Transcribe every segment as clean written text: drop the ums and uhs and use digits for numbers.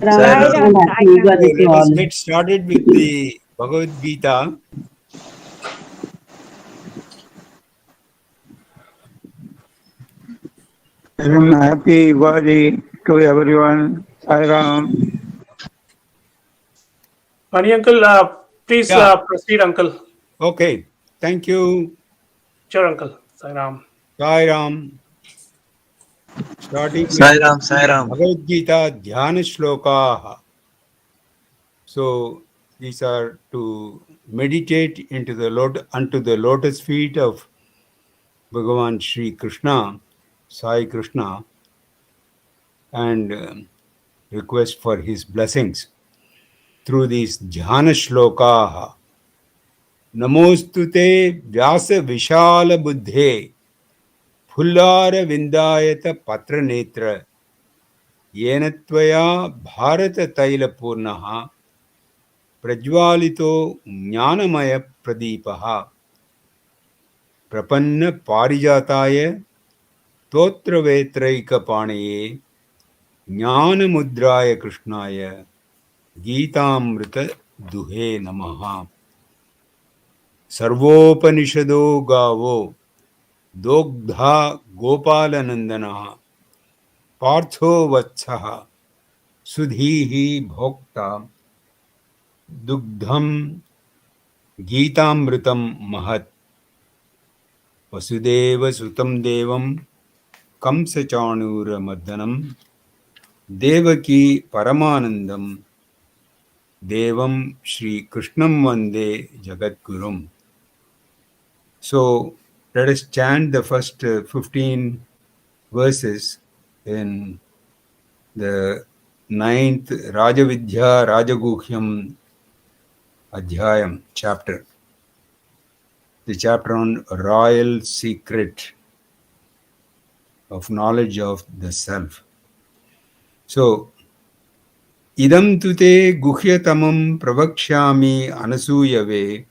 Sai Sai Ram. Ram, Sai Ram. So let us get started with the Bhagavad Gita. Happy Diwali to everyone. Sai Ram. Mani uncle, please proceed, uncle. Okay, thank you. Sure, uncle. Sai Ram. Sai Ram. Starting Sai with Ram, Sai Ram. Bhagavad Gita Dhyana Shloka. So these are to meditate into unto the lotus feet of Bhagavan Sri Krishna, Sai Krishna, and request for his blessings through these Dhyana Shloka. Namostute Vyasa Vishala Buddhe Phullara Vindayata Patra Netra Yenatvaya Bharata Taila Purnaha Prajwalito Jnanamaya Pradipaha Prapanna Parijataya Totra Vetraika Panaye Jnana Mudraya Krishnaya Gitamrita Duhe Namaha Sarvopanishado Gavo Dogdha Gopalanandana Partho Vatsaha Sudhihi Bhokta Dugdham Gitamritam Mahat Vasudeva Sutam Devam Kamsachanura Maddanam Devaki Paramanandam Devam Shri Krishnam Vande Jagadgurum. So let us chant the first 15 verses in the 9th Rajavidya Rajaguhyam Adhyayam chapter, the chapter on royal secret of knowledge of the self. So, idam tute guhyatamam pravakshami anasuyave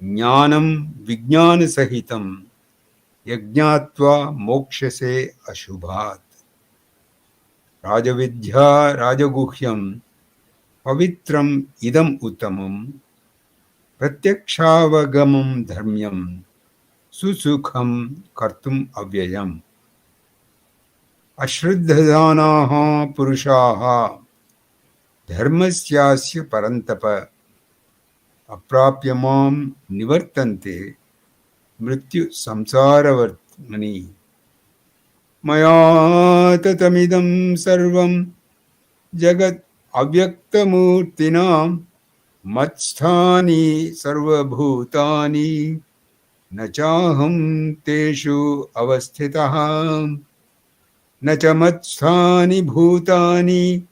jnanam vijnana sahitam yajnatva mokshase ashubhat. Rajavidya Rajaguhyam Pavitram Idam Uttamam Pratyakshaavagamam Dharmyam Susukham Kartum Avyayam Ashruddhadanaha Purushaha Dharmasyasya Parantapa Aprapyamam Nivartante Mrityu Samsaravartmani Maya tatamidam sarvam jagat avyaktamurtina matsthani sarvabhutani nachaham teshu avasthitah nacha matsthani bhutani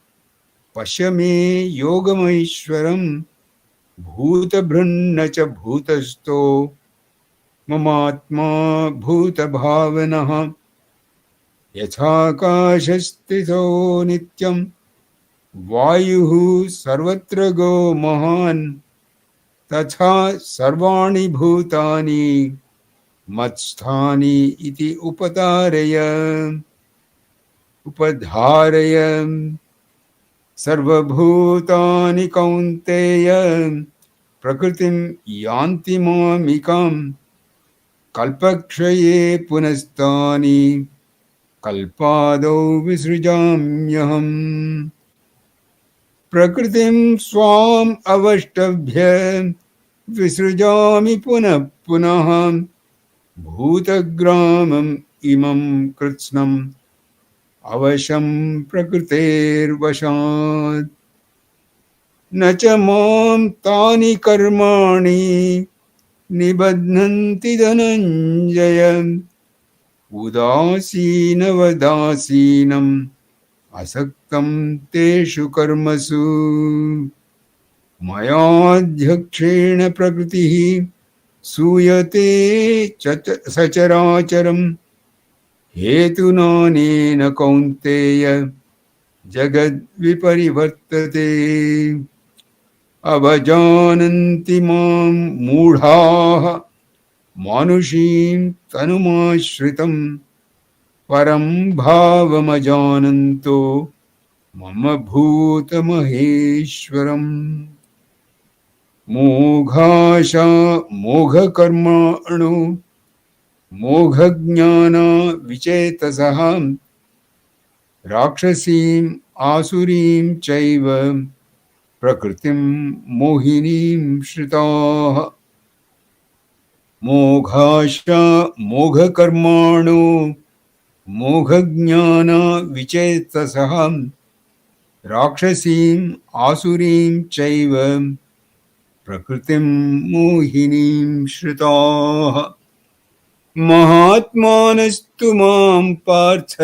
pashyame yogamaishwaram bhutabhrunnacha bhutasto mamatma bhutabhavanah यथाकाशस्थितो नित्यं वायुः सर्वत्र गो महान् तथा सर्वाणि भूतानि मत्स्थानि इति उपधारय सर्वभूतानि कौन्तेय प्रकृतिं यान्ति मामिकां कल्पक्षये पुनस्तानि Kalpado visrujamyaham Prakritim swam avashtabhya Visrujami punah punaham Bhutagramam imam kritsnam Avasham prakriter vashat Nachamam tani karmani Nibadhanti dhananjayam Udasinavadasinam asaktam teshu karmasu mayadhyakshena prakritihi suyate sacharacharam hetunanena kaunteya jagad viparivartate avajananti mam mudhaha Manushim tanumashritam param bhavamajananto मम भूतमहेश्वरम् मोघाशा मोघकर्माणो मोघज्ञाना विचेतसः राक्षसीम् आसुरीं चैव प्रकृतिं मोहिनीं श्रिताः मोघाशा मोघकर्माणो मोघज्ञाना विचेतसः राक्षसीम् आसुरीं चैव प्रकृतिं मोहिनीं श्रिताः महात्मानस्तु मां पार्थ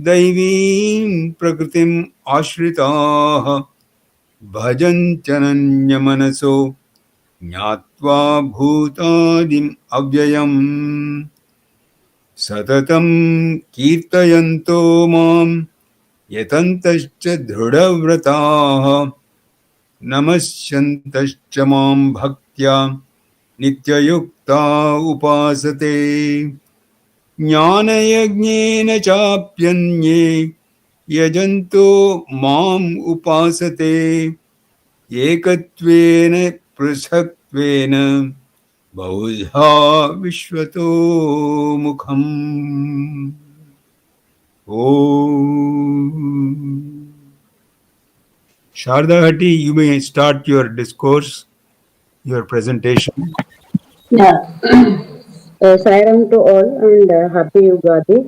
दैवीं प्रकृतिम् आश्रिताः भजन्त्यनन्यमनसो ज्ञात्वा भूतादिम् अव्ययम् सततं कीर्तयन्तो मां यतन्तश्च दृढव्रताः नमस्यन्तश्च मां भक्त्या नित्ययुक्ता उपासते ज्ञानयज्ञेन चाप्यन्ये यजन्तो माम् उपासते एकत्वेन पृथक्त्वेन बहुधा विश्वतो मुखम् ॐ Sharda Hati, you may start your discourse, your presentation. Yeah. Sai Rudram to all and happy Ugadi.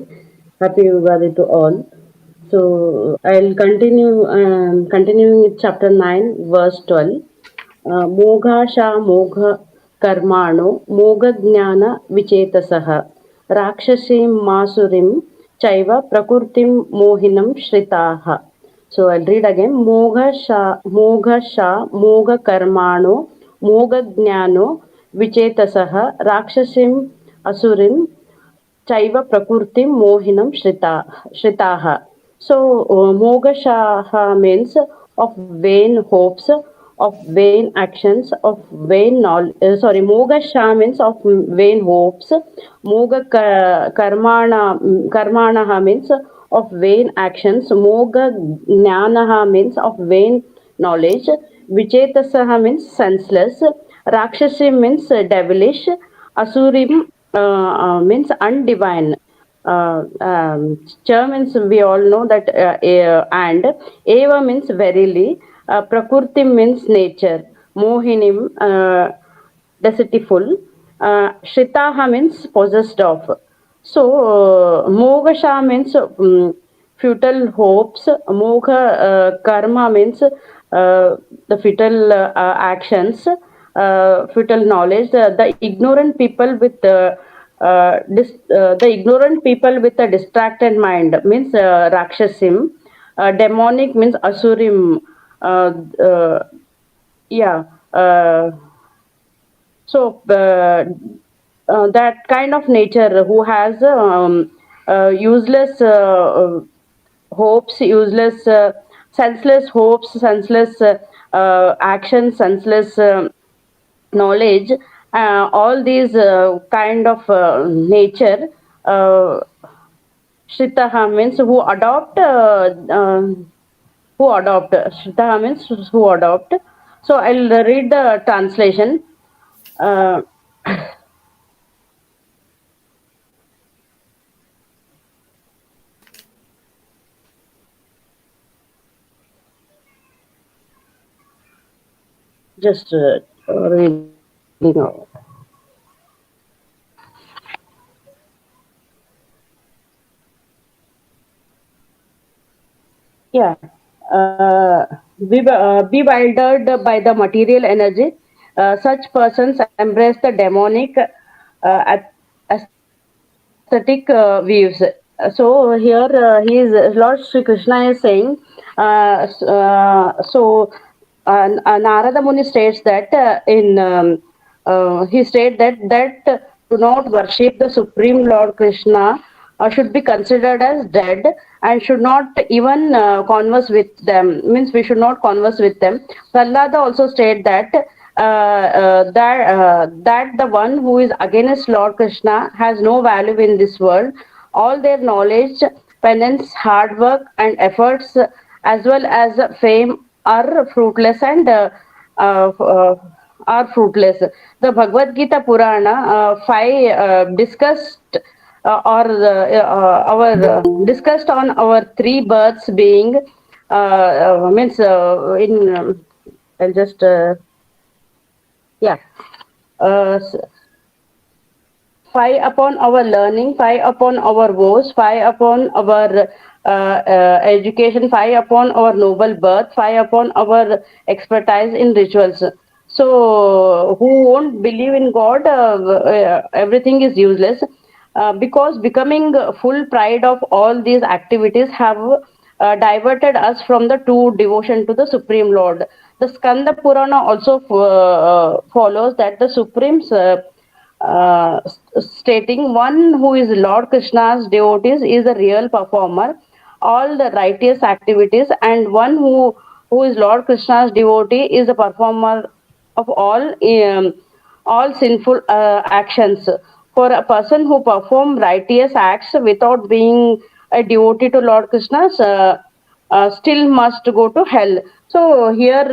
Happy Ugadi to all. So I'll continuing with chapter 9, verse 12. Mogha sha mogha karmano mogha jnana vichetasaha rakshasim masurim chaiva prakurtim mohinam shritaha. So I'll read again. Mogha sha mogha karmano mogha jnano vichetasaha rakshasim asurim chaiva prakurtim mohinam shritaha. So mogashaha means of vain hopes, of vain actions, of vain knowledge. Mogasha means of vain hopes. Karmanaha means of vain actions. Moga jnanaha means of vain knowledge. Vichetasaha means senseless. Rakshasi means devilish. Asurim means undivine. Cha means we all know that and eva means verily. Prakurti means nature. Mohinim deceitful. Shritaha means possessed of. So mogasha means futile hopes. Mogha karma means the futile actions. Futile knowledge. The ignorant people with the ignorant people with a distracted mind means rakshasim. Demonic means asurim. So that kind of nature who has useless hopes, useless senseless hopes, senseless actions, senseless knowledge, all these kind of nature. Shritaha means who adopt. Shritaha means who adopt. So I'll read the translation. Just reading out. Yeah. Bewildered by the material energy, such persons embrace the demonic aesthetic views. So here Lord Sri Krishna is saying, Narada Muni states that he states that do not worship the Supreme Lord Krishna should be considered as dead and should not even converse with them. Means we should not converse with them. Prahlada also stated that that the one who is against Lord Krishna has no value in this world. All their knowledge penance, hard work, and efforts, as well as fame, are fruitless and uh, uh, are fruitless. The Bhagavad Gita Purana 5 discussed our discussed on our three births being means in I'll just yeah. Uh, 5 upon our learning, 5 upon our woes, 5 upon our education, 5 upon our noble birth, 5 upon our expertise in rituals. So, who won't believe in God, everything is useless, because becoming full pride of all these activities have diverted us from the true devotion to the Supreme Lord. The Skanda Purana also follows that the Supreme's stating one who is Lord Krishna's devotees is a real performer, all the righteous activities, and one who is Lord Krishna's devotee is a performer of all sinful actions. For a person who perform righteous acts without being a devotee to Lord Krishna, still must go to hell. So here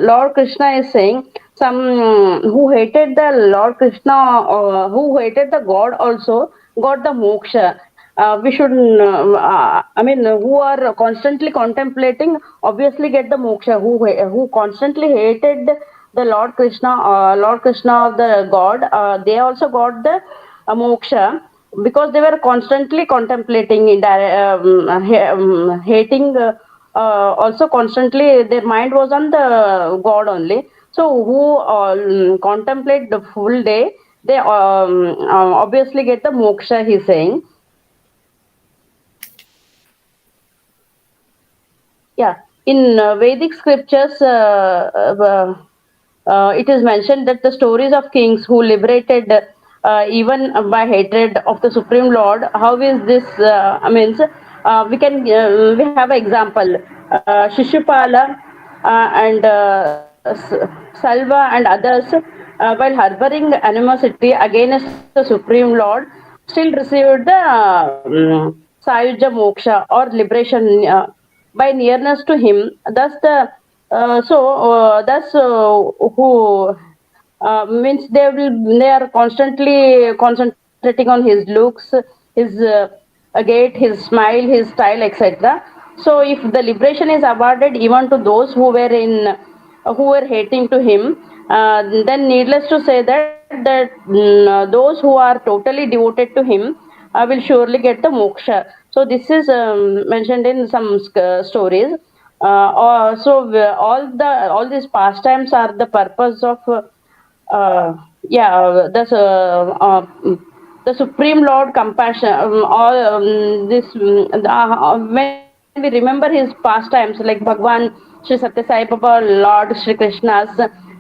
Lord Krishna is saying some who hated the Lord Krishna, who hated the God also got the moksha. We should, I mean, who are constantly contemplating obviously get the moksha. Who constantly hated the Lord Krishna of the God, they also got the moksha because they were constantly contemplating, hating. Also, constantly their mind was on the God only. So, who contemplate the full day, they obviously get the moksha. He's saying. Yeah, in Vedic scriptures, it is mentioned that the stories of kings who liberated even by hatred of the Supreme Lord. How is this? Means we have an example. Shishupala and Salva and others, while harboring animosity against the Supreme Lord, still received the Sayuja Moksha or liberation by nearness to him. Thus, who means they are constantly concentrating on his looks, his gait, his smile, his style, etc. So, if the liberation is awarded even to those who were hating to him, then needless to say that those who are totally devoted to him will surely get the moksha. So this is mentioned in some stories. All these pastimes are the purpose of yeah the Supreme Lord compassion. All this when we remember his pastimes like Bhagwan Sri Satya Sai Baba, Lord Sri Krishna's,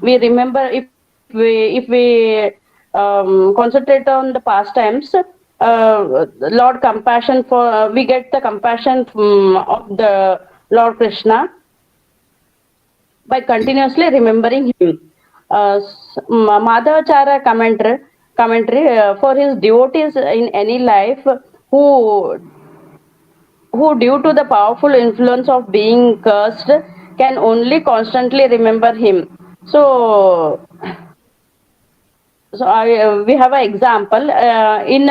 we remember if we concentrate on the pastimes, Lord compassion for we get the compassion of the Lord Krishna by continuously remembering him. Madhavacharya commentary for his devotees in any life who who due to the powerful influence of being cursed can only constantly remember him. We have an example in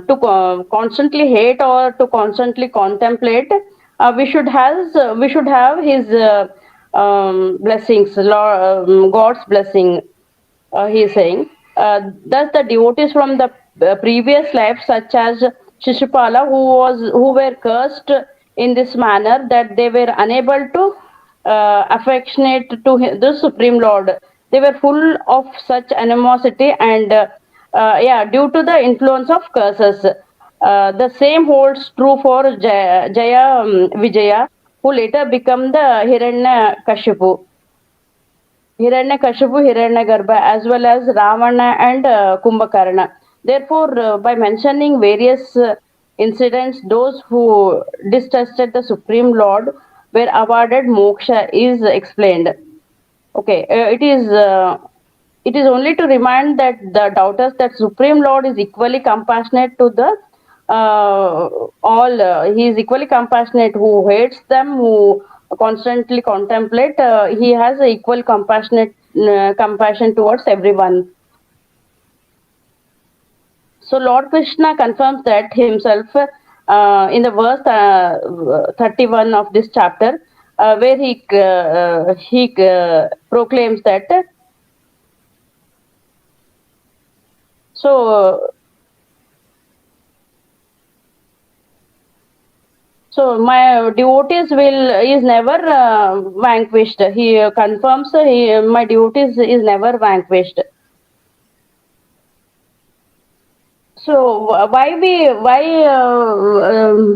to constantly hate or to constantly contemplate, we should have his blessings, God's blessing. He is saying, thus the devotees from the previous life, such as Shishupala, who were cursed in this manner that they were unable to affectionate to the Supreme Lord. They were full of such animosity and due to the influence of curses. The same holds true for Jaya Vijaya, who later became the Hiranyakashipu. Hiranyakashipu, Hiranyagarbha, as well as Ravana and Kumbhakarna. Therefore, by mentioning various incidents, those who distrusted the Supreme Lord were awarded moksha is explained. Okay, it is only to remind that the doubters that Supreme Lord is equally compassionate to the all. He is equally compassionate. Who hates them, who constantly contemplate, he has a equal compassion towards everyone. So Lord Krishna confirms that himself in the verse 31 of this chapter, where he proclaims that. So my devotees is never vanquished. He confirms my devotees is never vanquished. So why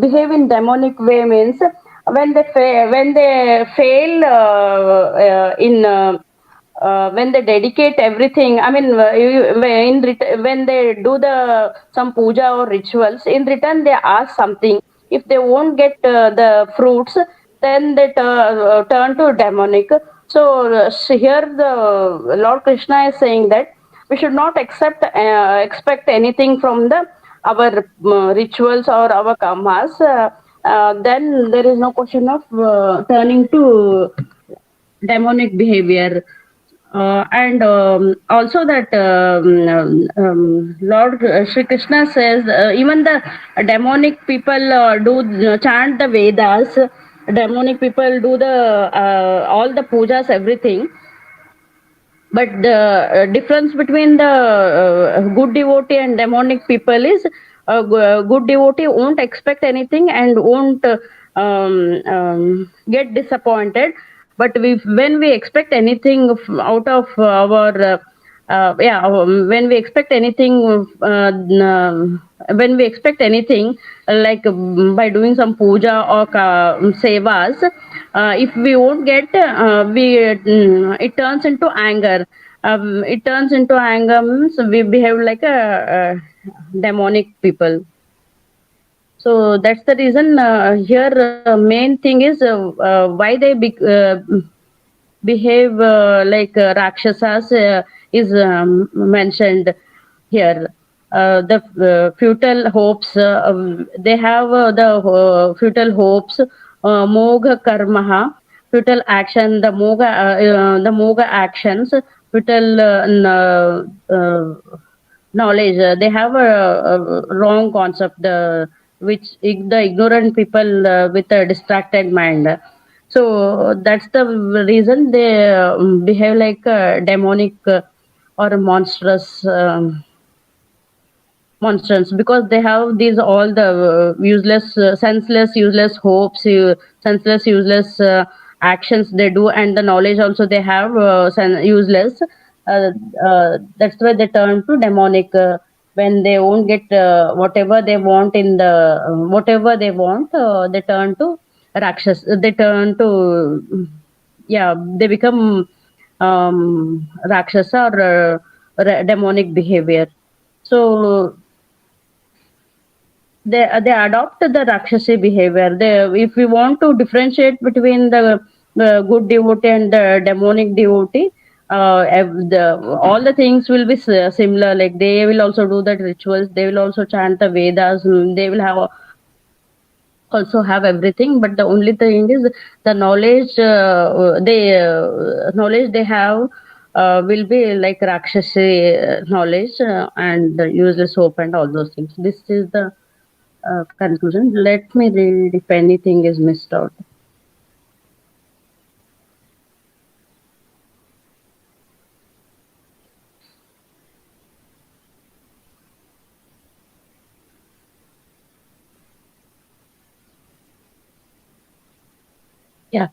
behave in demonic way means when they fail in when they dedicate everything. I mean, when they do some puja or rituals, in return they ask something. If they won't get the fruits, then they turn to demonic. So here the Lord Krishna is saying that we should not expect anything from our rituals or our karmas. Then there is no question of turning to demonic behavior. And also that Lord Shri Krishna says even the demonic people do chant the Vedas. Demonic people do all the pujas, everything. But the difference between the good devotee and demonic people is good devotee won't expect anything and won't get disappointed. But when we expect anything out of our when we expect anything like by doing some puja or sevas, if we won't get it turns into anger. It turns into anger means we behave like a demonic people. So that's the reason here main thing is why they behave like Rakshasas is mentioned here. The futile hopes, they have the futile hopes, mogha karmaha, futile action, the mogha actions, futile knowledge. They have a wrong concept, which the ignorant people with a distracted mind. So that's the reason they behave like demonic or monstrous monsters, because they have these all the useless, senseless, useless hopes, senseless, useless actions they do, and the knowledge also they have useless. That's why they turn to demonic when they won't get whatever they want they turn to Rakshas. They turn to they become Rakshasa or demonic behavior. So they adopt the Rakshasi behavior. If we want to differentiate between the good devotee and the demonic devotee, all the things will be similar. Like they will also do the rituals, they will also chant the Vedas, they will also have everything, but the only thing is the knowledge knowledge they have will be like Rakshasi knowledge and useless hope and all those things. This is the conclusion. Let me read if anything is missed out. Yeah.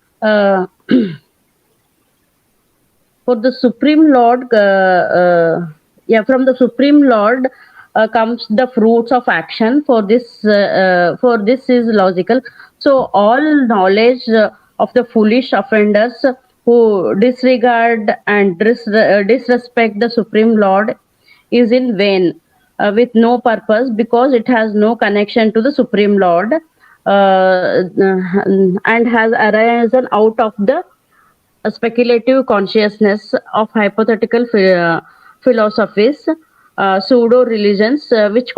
For the Supreme Lord, from the Supreme Lord comes the fruits of action. For this is logical. So all knowledge of the foolish offenders who disregard and disrespect the Supreme Lord is in vain, with no purpose, because it has no connection to the Supreme Lord, and has arisen out of the speculative consciousness of hypothetical philosophies, pseudo religions, which